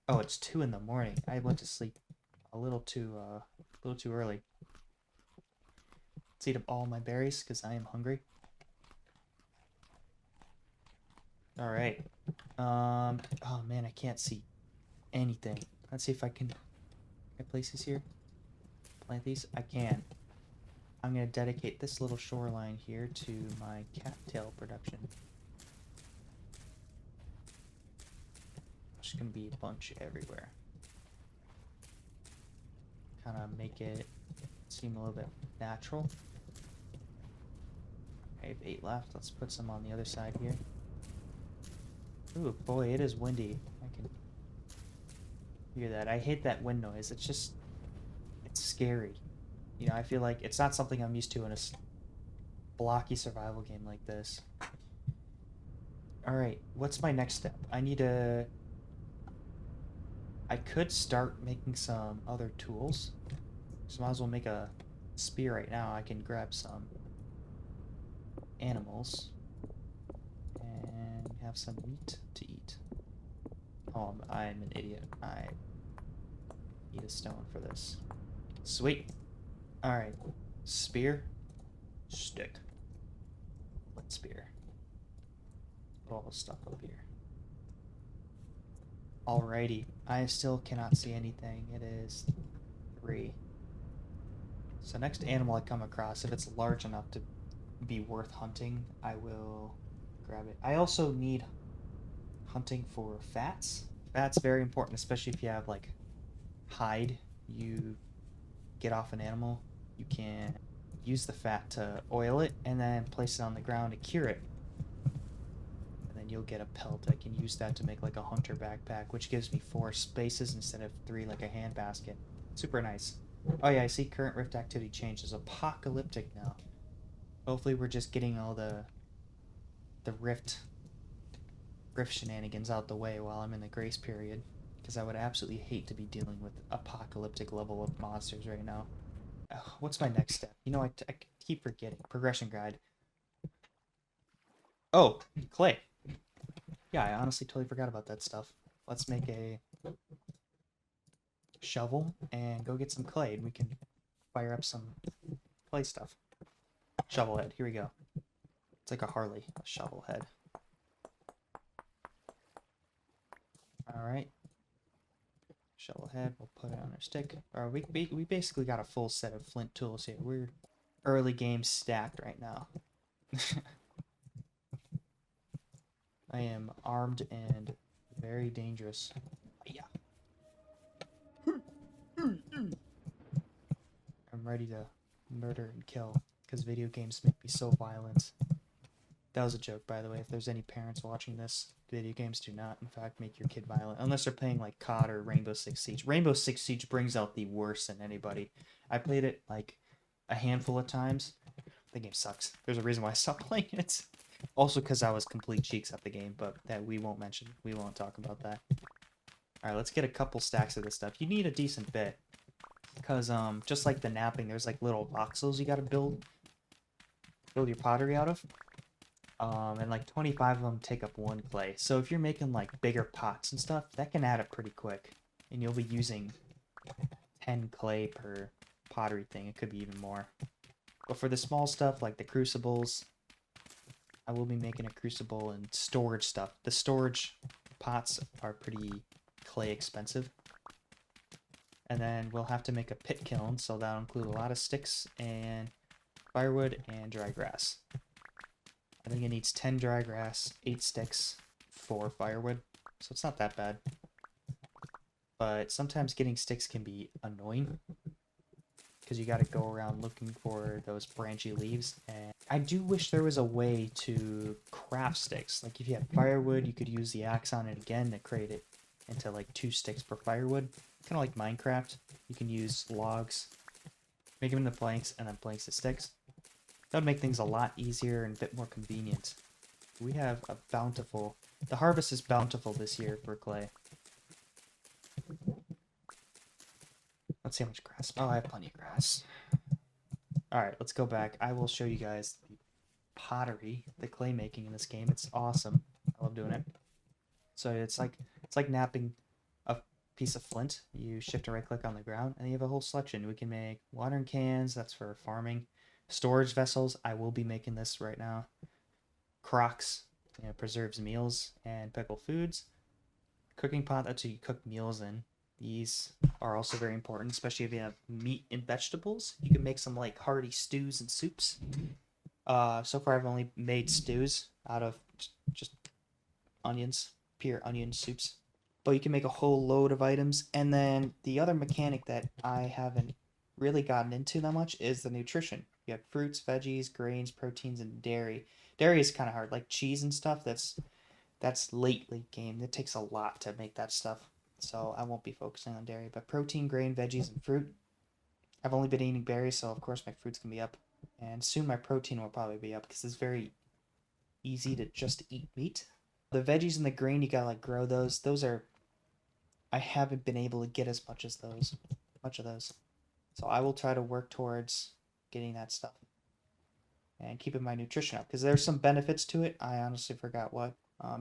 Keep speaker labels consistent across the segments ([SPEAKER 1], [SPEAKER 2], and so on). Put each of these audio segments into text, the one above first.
[SPEAKER 1] Oh, it's 2 in the morning. I went to sleep a little too early. Let's eat up all my berries because I am hungry. All right. Oh man, I can't see anything. Let's see if can I place these here. Plant these. I can. I'm gonna dedicate this little shoreline here to my cattail production. There's gonna be a bunch everywhere. Kind of make it seem a little bit natural. I have 8 left. Let's put some on the other side here. Ooh, boy, it is windy. I can hear that. I hate that wind noise. It's scary. You know, I feel like it's not something I'm used to in a blocky survival game like this. Alright, what's my next step? I could start making some other tools. So might as well make a spear right now. I can grab some animals and have some meat to eat. Oh, I'm an idiot. I need a stone for this. Sweet. Alright. Spear. Stick. Flint spear. Put all the stuff up here. Alrighty. I still cannot see anything. It is 3. So next animal I come across, if it's large enough to be worth hunting, I will grab it. I also need hunting for fats. Fat's very important, especially if you have like hide you get off an animal. You can use the fat to oil it and then place it on the ground to cure it. And then you'll get a pelt. I can use that to make like a hunter backpack, which gives me 4 spaces instead of 3 like a hand basket. Super nice. Oh yeah, I see current rift activity changes. Apocalyptic now. Hopefully we're just getting all the rift shenanigans out the way while I'm in the grace period, because I would absolutely hate to be dealing with apocalyptic level of monsters right now. What's my next step? You know, I keep forgetting. Progression guide. Oh, clay. Yeah, I honestly totally forgot about that stuff. Let's make a shovel and go get some clay, and we can fire up some clay stuff. Shovel head. Here we go. It's like a Harley, a shovel head. Alright. Shovel head, we'll put it on our stick. Or we basically got a full set of flint tools here. We're early game stacked right now. I am armed and very dangerous. Yeah. I'm ready to murder and kill because video games make me so violent. That was a joke, by the way. If there's any parents watching this, video games do not, in fact, make your kid violent. Unless they're playing, like, COD or Rainbow Six Siege. Rainbow Six Siege brings out the worst in anybody. I played it, like, a handful of times. The game sucks. There's a reason why I stopped playing it. Also because I was complete cheeks at the game, but that we won't mention. We won't talk about that. Alright, let's get a couple stacks of this stuff. You need a decent bit. Because, just like the napping, there's, like, little voxels you gotta build your pottery out of. And like 25 of them take up 1 clay. So if you're making like bigger pots and stuff, that can add up pretty quick. And you'll be using 10 clay per pottery thing. It could be even more. But for the small stuff like the crucibles, I will be making a crucible and storage stuff. The storage pots are pretty clay expensive. And then we'll have to make a pit kiln, so that'll include a lot of sticks and firewood and dry grass. I think it needs 10 dry grass, 8 sticks, 4 firewood, so it's not that bad. But sometimes getting sticks can be annoying, because you gotta go around looking for those branchy leaves. And I do wish there was a way to craft sticks. Like if you had firewood, you could use the axe on it again to create it into like 2 sticks per firewood. Kind of like Minecraft. You can use logs, make them into planks, and then planks to sticks. That would make things a lot easier and a bit more convenient. We have a bountiful... The harvest is bountiful this year for clay. Let's see how much grass... Oh, I have plenty of grass. Alright, let's go back. I will show you guys the pottery, the clay making in this game. It's awesome. I love doing it. So it's like napping a piece of flint. You shift and right click on the ground, and you have a whole selection. We can make watering cans, that's for farming. Storage vessels, I will be making this right now. Crocks, preserves meals and pickle foods. Cooking pot, that's what you cook meals in. These are also very important, especially if you have meat and vegetables. You can make some like hearty stews and soups. So far I've only made stews out of just onions, pure onion soups. But you can make a whole load of items. And then the other mechanic that I haven't really gotten into that much is the nutrition. You have fruits, veggies, grains, proteins, and dairy. Dairy is kind of hard, like cheese and stuff. That's late game. It takes a lot to make that stuff. So I won't be focusing on dairy. But protein, grain, veggies, and fruit. I've only been eating berries, so of course my fruits can be up. And soon my protein will probably be up because it's very easy to just eat meat. The veggies and the grain, you gotta like grow those. Those are, I haven't been able to get as much of those. So I will try to work towards getting that stuff and keeping my nutrition up because there's some benefits to it. I honestly forgot what.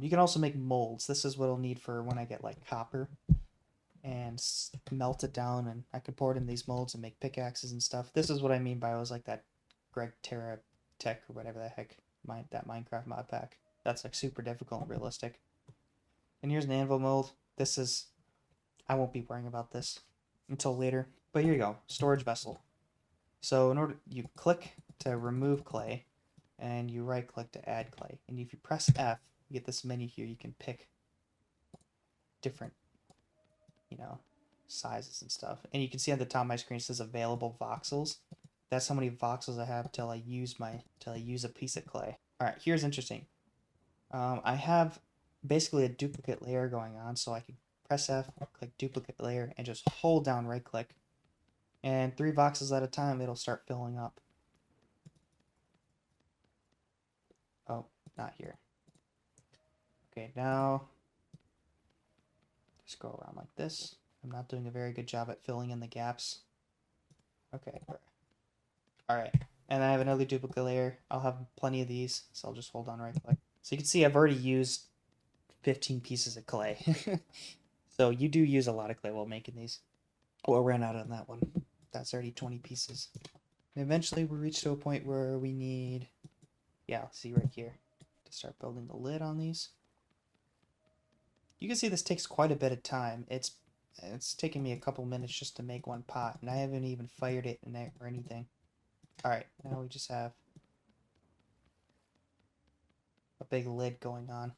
[SPEAKER 1] You can also make molds. This is what I'll need for when I get like copper and melt it down, and I can pour it in these molds and make pickaxes and stuff. This is what I mean by I was like that Greg Terra Tech or whatever the heck that Minecraft mod pack. That's like super difficult and realistic. And here's an anvil mold. This is, I won't be worrying about this until later. But here you go, storage vessel. So in order, you click to remove clay, and you right click to add clay. And if you press F, you get this menu here. You can pick different, sizes and stuff. And you can see on the top of my screen it says available voxels. That's how many voxels I have till I use a piece of clay. All right, here's interesting. I have basically a duplicate layer going on, so I can press F, click duplicate layer, and just hold down right click. And 3 voxels at a time, it'll start filling up. Oh, not here. Okay, now just go around like this. I'm not doing a very good job at filling in the gaps. Okay. Alright, and I have another duplicate layer. I'll have plenty of these, so I'll just hold on right click. So you can see I've already used 15 pieces of clay. So you do use a lot of clay while making these. Oh, I ran out on that one. That's already 20 pieces. And eventually we'll reach to a point where we need, see right here, to start building the lid on these. You can see this takes quite a bit of time. It's taken me a couple minutes just to make one pot, and I haven't even fired it in there or anything. Alright, now we just have a big lid going on.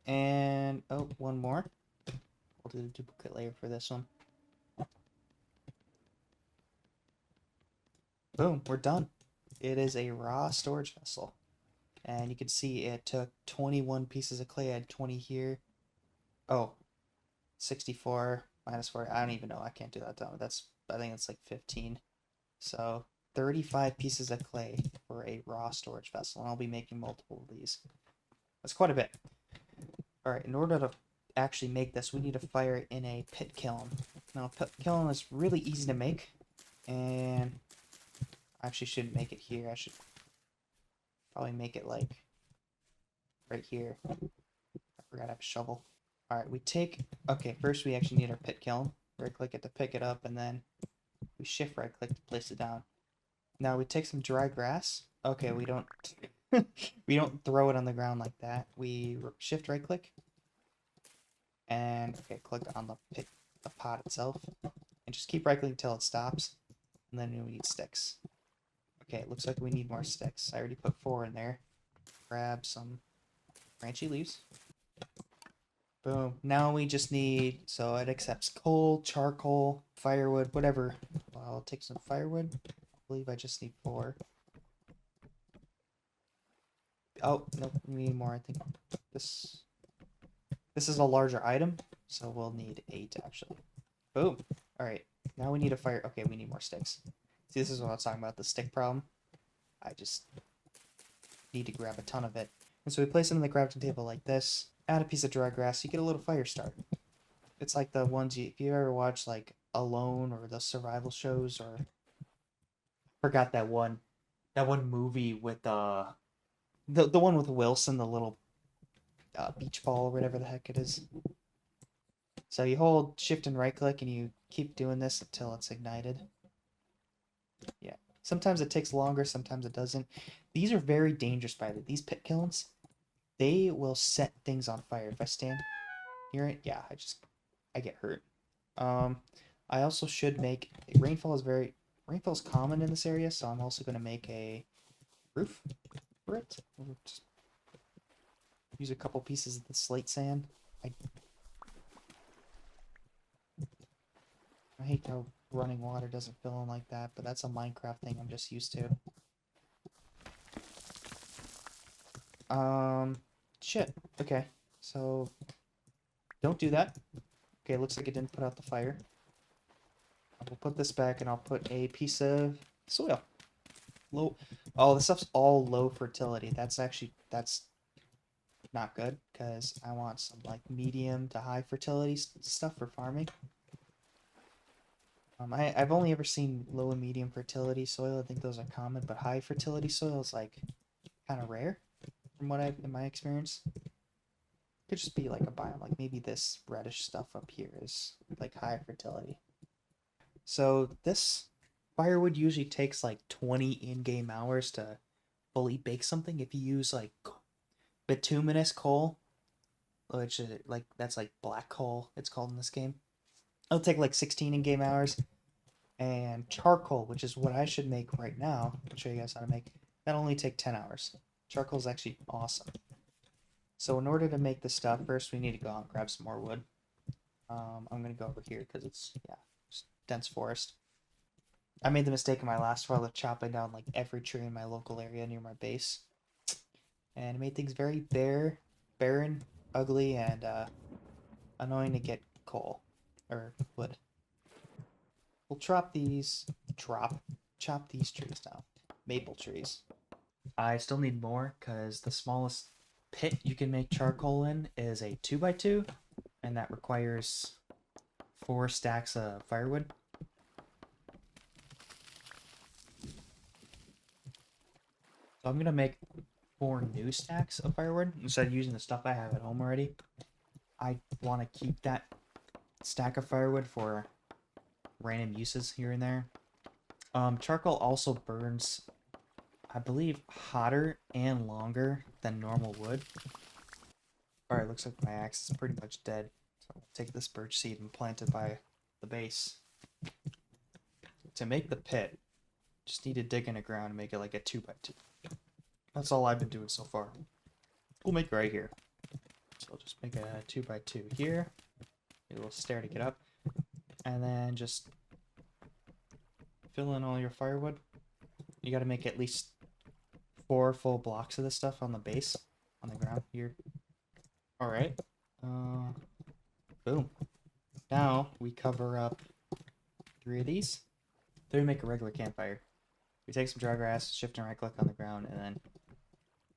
[SPEAKER 1] And, oh, one more. We'll do the duplicate layer for this one. Boom, we're done. It is a raw storage vessel. And you can see it took 21 pieces of clay. I had 20 here. Oh, 64 minus 4. I don't even know. I can't do that down. I think it's like 15. So 35 pieces of clay for a raw storage vessel. And I'll be making multiple of these. That's quite a bit. Alright, in order to actually make this, we need to fire it in a pit kiln. Now, a pit kiln is really easy to make. And I actually shouldn't make it here. I should probably make it like right here. I forgot I have a shovel. Alright, okay, first we actually need our pit kiln. Right click it to pick it up, and then we shift right click to place it down. Now we take some dry grass. Okay, we don't we don't throw it on the ground like that. We shift right click and click on the pot itself, and just keep right clicking until it stops. And then we need sticks. Okay, it looks like we need more sticks. I already put 4 in there. Grab some branchy leaves. Boom. Now we just need, so it accepts coal, charcoal, firewood, whatever. Well, I'll take some firewood. I believe I just need 4. Oh, nope, we need more. I think this is a larger item, so we'll need 8 actually. Boom. Alright, now we need a fire. Okay, we need more sticks. See, this is what I was talking about, the stick problem. I just need to grab a ton of it. And so we place it on the crafting table like this. Add a piece of dry grass, you get a little fire start. It's like the ones if you ever watch like Alone or the survival shows, or I forgot that one movie with the one with Wilson, the little beach ball or whatever the heck it is. So you hold shift and right click and you keep doing this until it's ignited. Yeah. Sometimes it takes longer, sometimes it doesn't. These are very dangerous, by the way. These pit kilns, they will set things on fire. If I stand near it, yeah, I get hurt. I also should make rainfall is common in this area, so I'm also gonna make a roof for it. We'll just use a couple pieces of the slate sand. I hate how running water doesn't fill in like that, but that's a Minecraft thing I'm just used to. Shit. Okay, so don't do that. Okay, looks like it didn't put out the fire. We'll put this back and I'll put a piece of soil. Low. Oh, this stuff's all low fertility. That's not good because I want some like medium to high fertility stuff for farming. I've only ever seen low and medium fertility soil. I think those are common, but high fertility soil is like kind of rare from what I've in my experience. Could just be like a biome, like maybe this reddish stuff up here is like high fertility. So this firewood usually takes like 20 in-game hours to fully bake something. If you use like bituminous coal, which is like that's like black coal, it's called in this game. It'll take like 16 in-game hours. And charcoal, which is what I should make right now, I'll show you guys how to make. That'll only take 10 hours. Charcoal is actually awesome. So in order to make this stuff, first we need to go out and grab some more wood. I'm gonna go over here because it's just dense forest. I made the mistake in my last while of chopping down like every tree in my local area near my base, and it made things very barren, ugly, and annoying to get coal or wood. We'll chop these trees down. Maple trees. I still need more because the smallest pit you can make charcoal in is a 2x2, and that requires 4 stacks of firewood. So I'm gonna make 4 new stacks of firewood instead of using the stuff I have at home already. I want to keep that stack of firewood for random uses here and there. Charcoal also burns, I believe, hotter and longer than normal wood. Alright, looks like my axe is pretty much dead. So I'll take this birch seed and plant it by the base. To make the pit, just need to dig in the ground and make it like a 2x2. That's all I've been doing so far. We'll make it right here. So I'll just make a 2x2 here. A little stair to get up. And then just fill in all your firewood. You gotta make at least 4 full blocks of this stuff on the base, on the ground here. Alright. Boom. Now we cover up 3 of these. Then we make a regular campfire. We take some dry grass, shift and right click on the ground, and then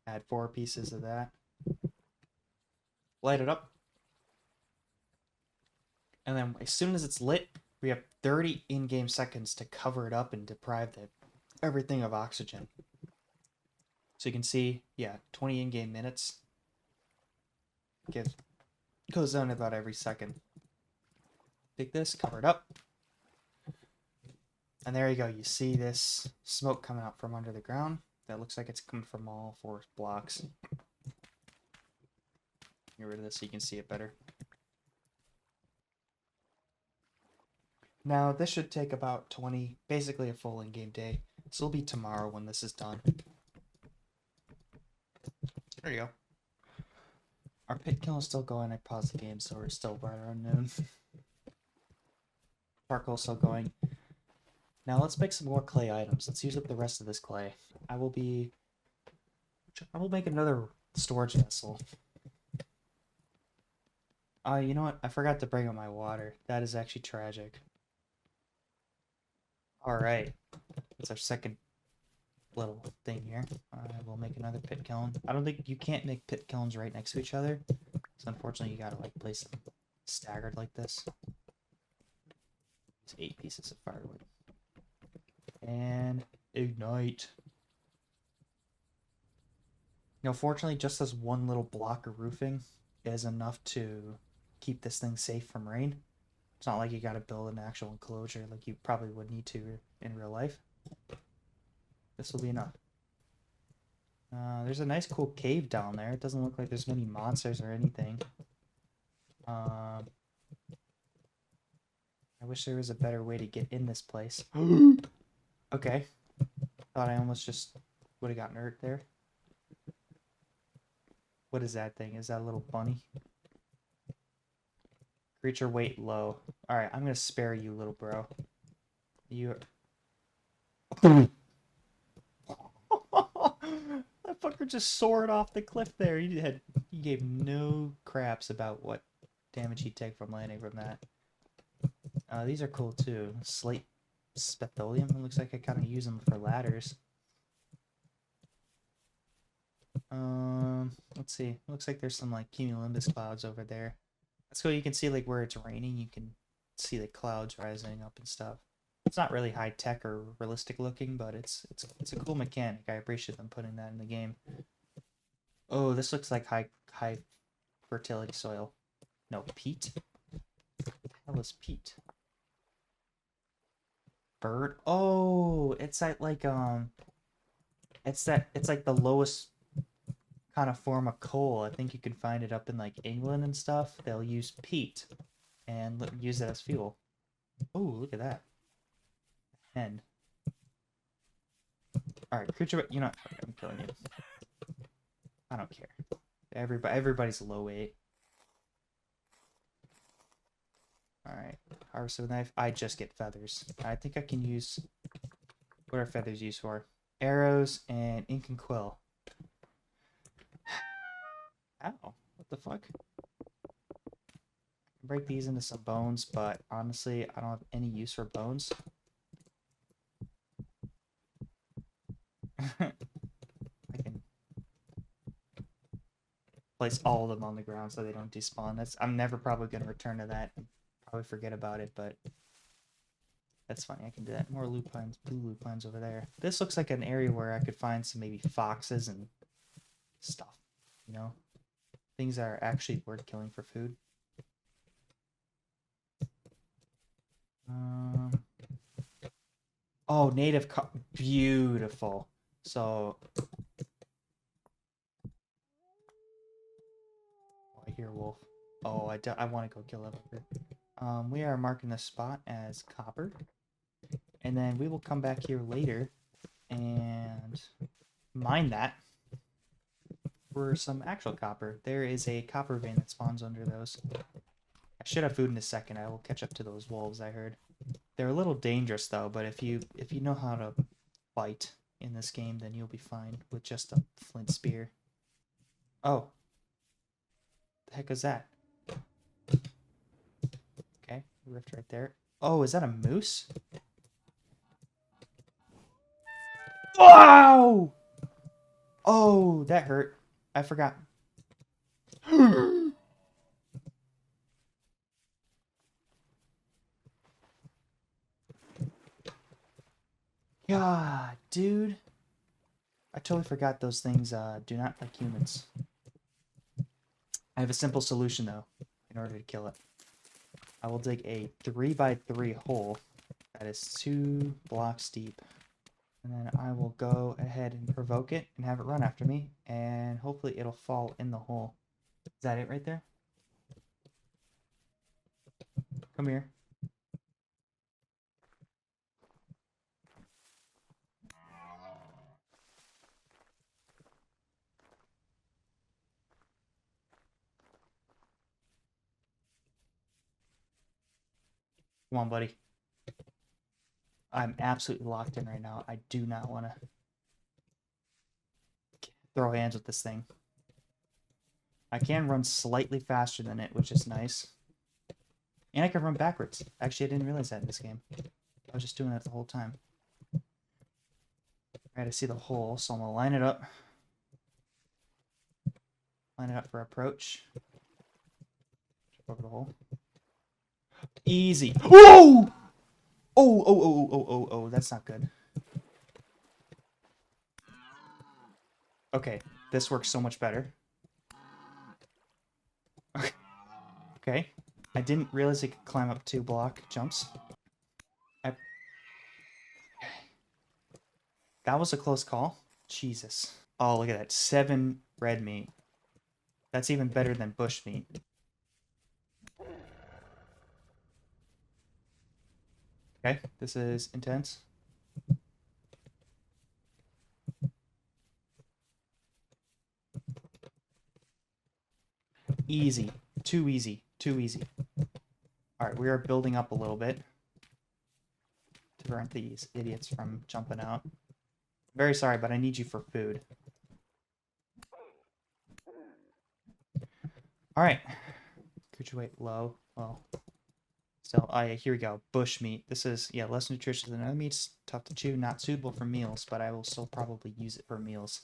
[SPEAKER 1] add 4 pieces of that. Light it up. And then as soon as it's lit, we have 30 in-game seconds to cover it up and deprive everything of oxygen. So you can see, yeah, 20 in-game minutes. Goes down about every second. Take this, cover it up. And there you go. You see this smoke coming out from under the ground. That looks like it's coming from all 4 blocks. Get rid of this so you can see it better. Now, this should take about 20, basically a full in-game day. So it'll be tomorrow when this is done. There you go. Our pit kill is still going. I paused the game, so we're still right around noon. Charcoal's still going. Now let's make some more clay items. Let's use up the rest of this clay. I will make another storage vessel. You know what? I forgot to bring up my water. That is actually tragic. Alright. That's our second little thing here. We'll make another pit kiln. I don't think you can't make pit kilns right next to each other. So unfortunately you gotta like place them staggered like this. It's 8 pieces of firewood. And ignite. Now fortunately just this one little block of roofing is enough to keep this thing safe from rain. It's not like you gotta build an actual enclosure like you probably would need to in real life. This will be enough. There's a nice cool cave down there. It doesn't look like there's many monsters or anything. I wish there was a better way to get in this place. Okay. Thought I almost just would have gotten hurt there. What is that thing? Is that a little bunny? Creature weight low. Alright, I'm gonna spare you, little bro. You... That fucker just soared off the cliff there. He gave no craps about what damage he'd take from landing from that. These are cool too. Slate Spetholium. It looks like I kind of use them for ladders. Let's see. Looks like there's some like cumulonimbus clouds over there. That's cool. You can see like where it's raining. You can see the clouds rising up and stuff. It's not really high tech or realistic looking, but it's a cool mechanic. I appreciate them putting that in the game. Oh, this looks like high fertility soil. No, peat. What the hell is peat? Bird. Oh, it's like it's like the lowest kind of form of coal. I think you can find it up in like England and stuff. They'll use peat and use it as fuel. Oh, look at that. Hen. Alright, creature, you know, I'm killing you. I don't care. Everybody's low weight. Alright, harvest with a knife. I just get feathers. I think I can use... What are feathers used for? Arrows and ink and quill. Ow, what the fuck? Break these into some bones, but honestly, I don't have any use for bones. I can place all of them on the ground so they don't despawn. I'm never probably going to return to that. Probably forget about it, but that's funny. I can do that. More lupines, blue lupines over there. This looks like an area where I could find some maybe foxes and stuff, you know? Things that are actually worth killing for food. Oh, native beautiful. So, I hear a wolf. Oh, I want to go kill that fucker. We are marking the spot as copper, and then we will come back here later and mine that for some actual copper. There is a copper vein that spawns under those. I should have food in a second. I will catch up to those wolves. I heard they're a little dangerous though, but if you know how to fight in this game, then you'll be fine with just a flint spear. Oh, the heck is that? Okay, rift right there. Oh, is that a moose? Wow! Oh, that hurt. I forgot. God, dude. I totally forgot those things do not like humans. I have a simple solution, though, in order to kill it. I will dig a 3x3 hole that is 2 blocks deep. And then I will go ahead and provoke it and have it run after me. And hopefully it'll fall in the hole. Is that it right there? Come here. Come on, buddy. I'm absolutely locked in right now. I do not want to throw hands with this thing. I can run slightly faster than it, which is nice. And I can run backwards. Actually, I didn't realize that in this game. I was just doing that the whole time. Alright, I see the hole, so I'm going to line it up. Line it up for approach. Jump over the hole. Easy. Whoa! Oh, that's not good. Okay, this works so much better. Okay. Okay. I didn't realize it could climb up 2 block jumps. That was a close call. Jesus. Oh, look at that. 7 red meat. That's even better than bush meat. Okay, this is intense. Easy. Too easy. Too easy. Alright, we are building up a little bit to prevent these idiots from jumping out. Very sorry, but I need you for food. Alright. Graduate low. Well, so, here we go. Bush meat. This is, yeah, less nutritious than other meats. Tough to chew. Not suitable for meals, but I will still probably use it for meals.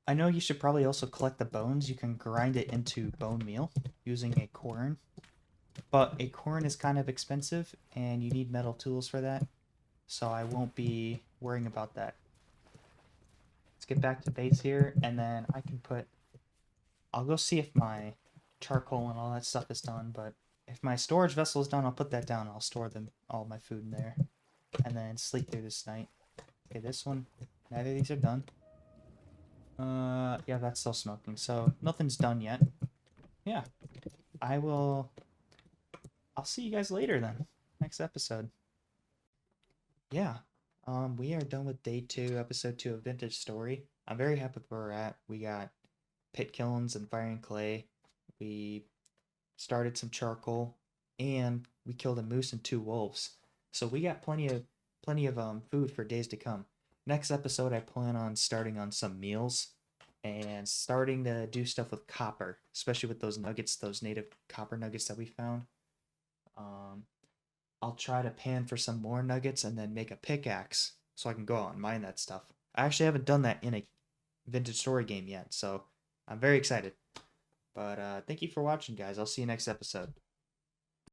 [SPEAKER 1] I know you should probably also collect the bones. You can grind it into bone meal using a quern. But a quern is kind of expensive, and you need metal tools for that. So I won't be worrying about that. Let's get back to base here, and then I can put... I'll go see if my charcoal and all that stuff is done, but if my storage vessel is done, I'll put that down. I'll store all my food in there, and then sleep through this night. Okay, this one, neither of these are done. Yeah, that's still smoking, so nothing's done yet. Yeah, I'll see you guys later then, next episode. Yeah, we are done with day 2, episode 2 of Vintage Story. I'm very happy where we're at. We got pit kilns and firing clay. We started some charcoal, and we killed a moose and 2 wolves. So we got plenty of food for days to come. Next episode, I plan on starting on some meals and starting to do stuff with copper, especially with those nuggets, those native copper nuggets that we found. I'll try to pan for some more nuggets and then make a pickaxe so I can go out and mine that stuff. I actually haven't done that in a Vintage Story game yet, so I'm very excited. But thank you for watching, guys. I'll see you next episode.